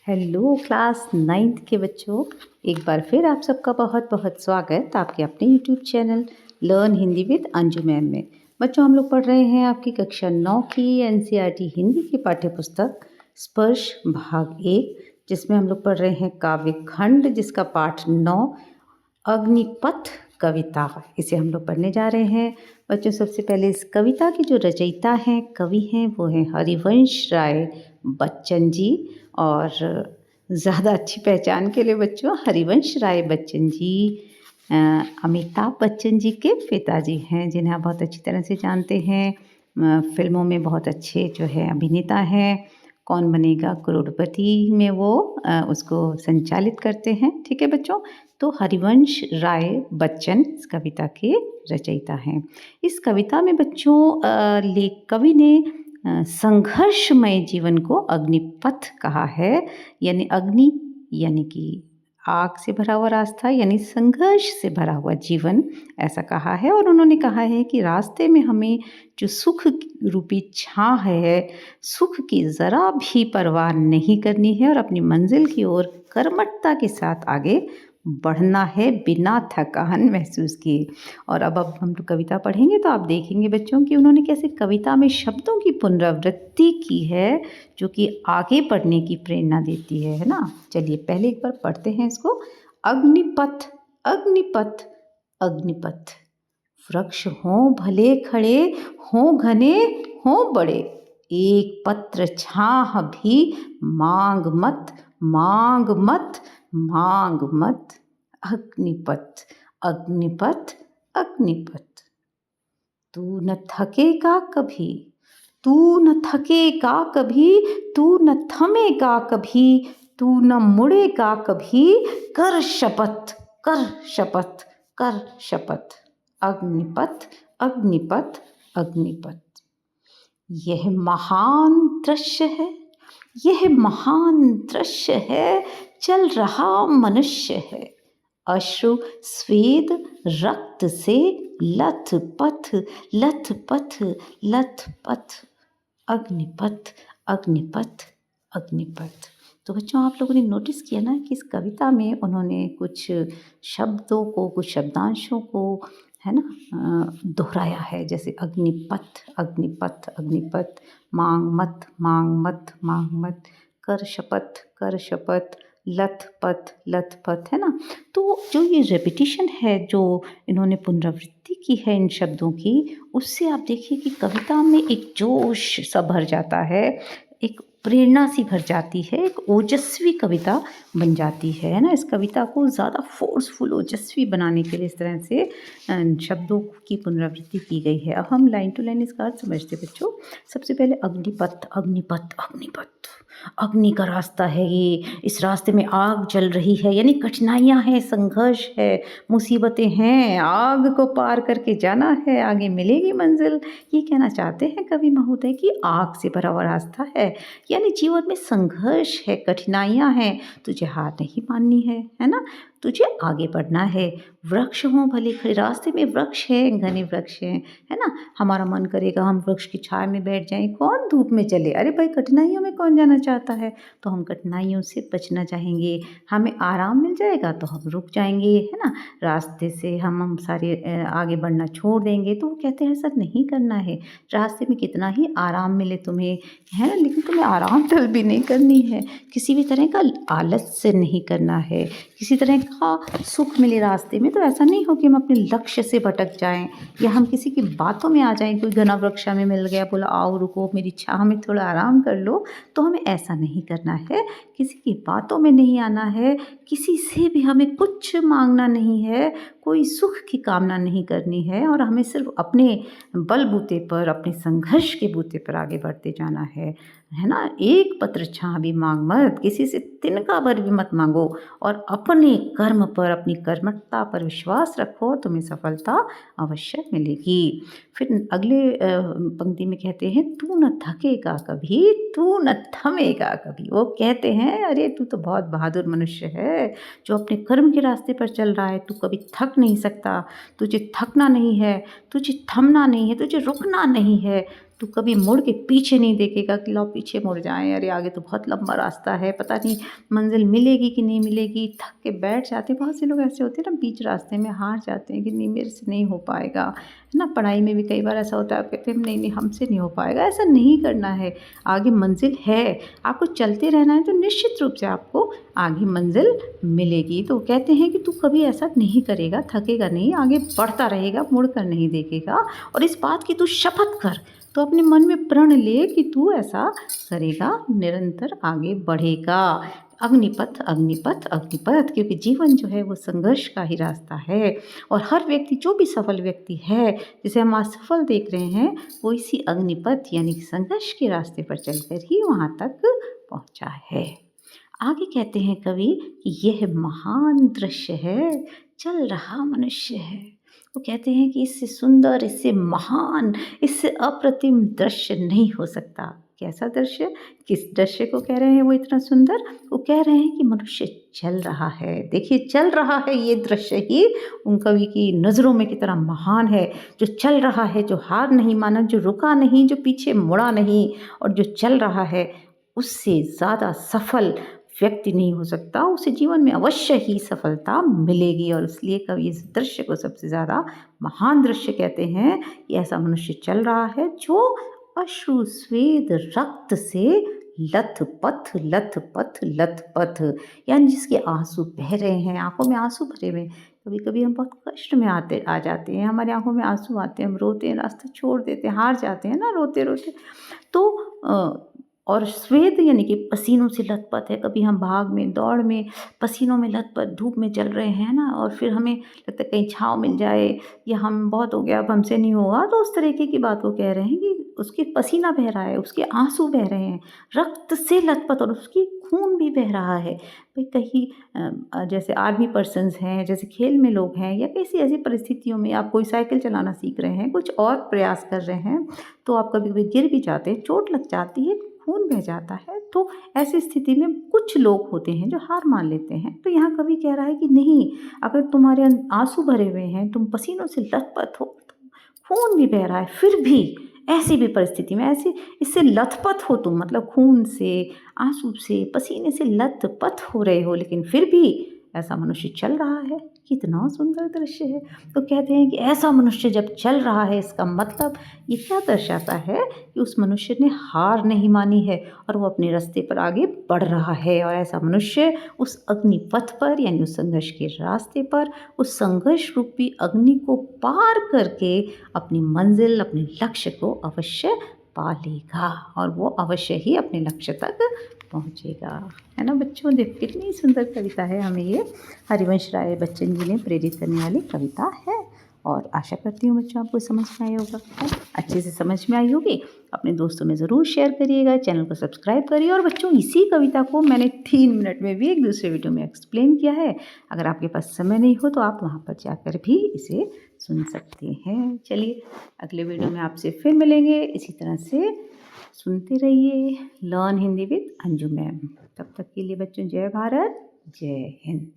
Hello class 9th के बच्चों, एक बार फिर आप सबका बहुत बहुत स्वागत आपके अपने YouTube channel learn Hindi with Anju ma'am में। बच्चों, हम लोग पढ़ रहे हैं आपकी कक्षा 9 की एनसीईआरटी हिंदी की पाठ्य पुस्तक स्पर्श भाग 1, जिसमें हम लोग पढ़ रहे हैं काव्य खंड जिसका पाठ 9 अग्निपथ कविता। इसे हम लोग पढ़ने जा रहे हैं। बच्चों, सबसे पहले इस कविता की जो रचयिता हैं, कवि हैं, वो हैं हरिवंश राय बच्चन जी। और ज़्यादा अच्छी पहचान के लिए बच्चों, हरिवंश राय बच्चन जी अमिताभ बच्चन जी के पिताजी हैं, जिन्हें आप बहुत अच्छी तरह से जानते हैं। फिल्मों में बहुत अच्छे जो है अभिनेता हैं। कौन बनेगा करोड़पति में वो उसको संचालित करते हैं। ठीक है बच्चों, तो हरिवंश राय बच्चन इस कविता के रचयिता हैं। इस कविता में बच्चों कवि ने संघर्षमय जीवन को अग्निपथ कहा है। यानी अग्नि यानी कि आग से भरा हुआ रास्ता, यानी संघर्ष से भरा हुआ जीवन, ऐसा कहा है। और उन्होंने कहा है कि रास्ते में हमें जो सुख रूपी छां है, सुख की ज़रा भी परवाह नहीं करनी है और अपनी मंजिल की ओर कर्मठता के साथ आगे बढ़ना है बिना थकान महसूस किए। और अब हम लोग कविता पढ़ेंगे तो आप देखेंगे बच्चों कि उन्होंने कैसे कविता में शब्दों की पुनरावृत्ति की है, जो कि आगे बढ़ने की प्रेरणा देती है ना। चलिए पहले एक बार पढ़ते हैं इसको। अग्निपथ अग्निपथ अग्निपथ, वृक्ष हों भले खड़े, हों घने हों बड़े, एक पत्र छाह भी मांग मत मांग मत मांग मत। अग्निपथ अग्निपथ अग्निपथ, तू न थकेगा कभी, तू न थकेगा कभी, तू न थमेगा कभी, तू न मुड़ेगा कभी, कर शपथ कर शपथ कर शपथ। अग्निपथ अग्निपथ अग्निपथ, यह महान दृश्य है, यह महान दृश्य है, चल रहा मनुष्य है, अश्रु स्वेद रक्त से लथ पथ लथ पथ लथ पथ। अग्निपथ अग्निपथ अग्निपथ। तो बच्चों, आप लोगों ने नोटिस किया ना कि इस कविता में उन्होंने कुछ शब्दों को, कुछ शब्दांशों को है ना दोहराया है। जैसे अग्निपथ अग्निपथ अग्निपथ, मांग मत मांग मत मांग मत, कर शपथ लथ पथ, है ना। तो जो ये रेपिटिशन है, जो इन्होंने पुनरावृत्ति की है इन शब्दों की, उससे आप देखिए कि कविता में एक जोश सा भर जाता है, एक प्रेरणा सी भर जाती है, एक ओजस्वी कविता बन जाती है ना। इस कविता को ज़्यादा फोर्सफुल ओजस्वी बनाने के लिए इस तरह से शब्दों की पुनरावृत्ति की गई है। अब हम लाइन टू लाइन इसका अर्थ समझते बच्चों। सबसे पहले अग्निपथ अग्निपथ अग्निपथ, अग्नि का रास्ता है ये, इस रास्ते में आग जल रही है, यानी कठिनाइयाँ हैं, संघर्ष है, मुसीबतें हैं, आग को पार करके जाना है, आगे मिलेगी मंजिल। ये कहना चाहते हैं कवि महोदय कि आग से भरा हुआ रास्ता है, यानी जीवन में संघर्ष है, कठिनाइयाँ हैं, तुझे हार नहीं माननी है ना, तुझे आगे बढ़ना है। वृक्ष हों भले खड़े, रास्ते में वृक्ष हैं, घने वृक्ष हैं, है ना। हमारा मन करेगा हम वृक्ष की छाया में बैठ जाएं, कौन धूप में चले। अरे भाई, कठिनाइयों में कौन जाना चाहता है। तो हम कठिनाइयों से बचना चाहेंगे, हमें आराम मिल जाएगा तो हम रुक जाएंगे, है ना। रास्ते से हम सारे आगे बढ़ना छोड़ देंगे। तो वो कहते हैं ऐसा नहीं करना है। रास्ते में कितना ही आराम मिले तुम्हें, है ना, लेकिन तुम्हें आराम तल भी नहीं करनी है, किसी भी तरह का आलस्य नहीं करना है, किसी तरह का सुख मिले रास्ते में तो ऐसा नहीं हो कि हम अपने लक्ष्य से भटक जाएं, या हम किसी की बातों में आ जाएं। कोई घना वृक्ष हमें मिल गया, बोला आओ रुको मेरी छाह में थोड़ा आराम कर लो, तो हमें ऐसा नहीं करना है। किसी की बातों में नहीं आना है, किसी से भी हमें कुछ मांगना नहीं है, कोई सुख की कामना नहीं करनी है, और हमें सिर्फ अपने बलबूते पर, अपने संघर्ष के बूते पर आगे बढ़ते जाना है ना। एक पत्र छाह भी मांग मत, किसी से तिनका भर भी मत मांगो, और अपने कर्म पर, अपनी कर्मठता पर विश्वास रखो, तुम्हें सफलता अवश्य मिलेगी। फिर अगले पंक्ति में कहते हैं तू न थकेगा कभी, तू न थमेगा कभी। वो कहते हैं अरे तू तो बहुत बहादुर मनुष्य है, जो अपने कर्म के रास्ते पर चल रहा है, तू कभी थक नहीं सकता, तुझे थकना नहीं है, तुझे थमना नहीं है, तुझे रुकना नहीं है, तू कभी मुड़ के पीछे नहीं देखेगा कि लो पीछे मुड़ जाएं, अरे आगे तो बहुत लंबा रास्ता है, पता नहीं मंजिल मिलेगी कि नहीं मिलेगी, थक के बैठ जाते हैं। बहुत से लोग ऐसे होते हैं ना, बीच रास्ते में हार जाते हैं कि नहीं मेरे से नहीं हो पाएगा, है ना। पढ़ाई में भी कई बार ऐसा होता है, कहते हैं नहीं नहीं हमसे नहीं हो पाएगा। ऐसा नहीं करना है, आगे मंजिल है, आपको चलते रहना है तो निश्चित रूप से आपको आगे मंजिल मिलेगी। तो कहते हैं कि तू कभी ऐसा नहीं करेगा, थकेगा नहीं, आगे बढ़ता रहेगा, मुड़ कर नहीं देखेगा। और इस बात की तू शपथ कर, तो अपने मन में प्रण ले कि तू ऐसा करेगा, निरंतर आगे बढ़ेगा। अग्निपथ अग्निपथ अग्निपथ, क्योंकि जीवन जो है वो संघर्ष का ही रास्ता है। और हर व्यक्ति, जो भी सफल व्यक्ति है जिसे हम आज सफल देख रहे हैं, वो इसी अग्निपथ यानी कि संघर्ष के रास्ते पर चलकर ही वहाँ तक पहुँचा है। आगे कहते हैं कवि कि यह महान दृश्य है, चल रहा मनुष्य है। वो कहते हैं कि इससे सुंदर, इससे महान, इससे अप्रतिम दृश्य नहीं हो सकता। कैसा दृश्य, किस दृश्य को कह रहे हैं वो इतना सुंदर? वो कह रहे हैं कि मनुष्य चल रहा है। देखिए चल रहा है, ये दृश्य ही उन कवि की नज़रों में कितना महान है। जो चल रहा है, जो हार नहीं माना, जो रुका नहीं, जो पीछे मुड़ा नहीं, और जो चल रहा है, उससे ज़्यादा सफल व्यक्ति नहीं हो सकता। उसे जीवन में अवश्य ही सफलता मिलेगी। और इसलिए कवि इस दृश्य को सबसे ज़्यादा महान दृश्य कहते हैं कि ऐसा मनुष्य चल रहा है जो अश्रु स्वेद रक्त से लथपथ लथपथ लथपथ, यानी जिसके आंसू बह रहे हैं, आंखों में आंसू भरे हुए हैं। कभी कभी हम बहुत कष्ट में आ जाते हैं, हमारी आंखों में आंसू आते हैं, हम रोते हैं, रास्ता छोड़ देते हैं, हार जाते हैं ना रोते रोते। तो और स्वेद यानी कि पसीनों से लथपथ है। कभी हम भाग में, दौड़ में, पसीनों में लथपथ, धूप में चल रहे हैं ना, और फिर हमें लगता है कहीं छाँव मिल जाए, या हम बहुत हो गया अब हमसे नहीं होगा, तो उस तरीके की बात को कह रहे हैं कि उसके पसीना बह रहा है, उसके आंसू बह रहे हैं, रक्त से लथपथ, और उसकी खून भी बह रहा है। भाई कहीं जैसे आर्मी पर्सन्स हैं, जैसे खेल में लोग हैं, या किसी ऐसी परिस्थितियों में आप कोई साइकिल चलाना सीख रहे हैं, कुछ और प्रयास कर रहे हैं, तो आप कभी कभी गिर भी जाते हैं, चोट लग जाती है, खून बह जाता है। तो ऐसी स्थिति में कुछ लोग होते हैं जो हार मान लेते हैं। तो यहाँ कवि कह रहा है कि नहीं, अगर तुम्हारे आंसू भरे हुए हैं, तुम पसीनों से लथपथ हो, खून भी बह रहा है, फिर भी ऐसी भी परिस्थिति में, ऐसे इससे लथपथ हो तुम, मतलब खून से, आंसू से, पसीने से लथपथ हो रहे हो, लेकिन फिर भी ऐसा मनुष्य चल रहा है। कितना सुंदर दृश्य है। तो कहते हैं कि ऐसा मनुष्य जब चल रहा है, इसका मतलब ये क्या दर्शाता है कि उस मनुष्य ने हार नहीं मानी है, और वो अपने रास्ते पर आगे बढ़ रहा है। और ऐसा मनुष्य उस अग्निपथ पर, यानी उस संघर्ष के रास्ते पर, उस संघर्ष रूपी अग्नि को पार करके अपनी मंजिल, अपने लक्ष्य को अवश्य पा लेगा, और वो अवश्य ही अपने लक्ष्य तक पहुँचेगा। है ना बच्चों, देखो कितनी सुंदर कविता है। हमें ये हरिवंश राय बच्चन जी ने प्रेरित करने वाली कविता है, और आशा करती हूँ बच्चों आपको समझ में आया होगा, अच्छे से समझ में आई होगी। अपने दोस्तों में ज़रूर शेयर करिएगा, चैनल को सब्सक्राइब करिए। और बच्चों इसी कविता को मैंने 3 मिनट में भी एक दूसरे वीडियो में एक्सप्लेन किया है। अगर आपके पास समय नहीं हो तो आप वहाँ पर जाकर भी इसे सुन सकते हैं। चलिए अगले वीडियो में आपसे फिर मिलेंगे। इसी तरह से सुनते रहिए learn Hindi with Anju ma'am. तब तक के लिए बच्चों जय भारत, जय हिंद।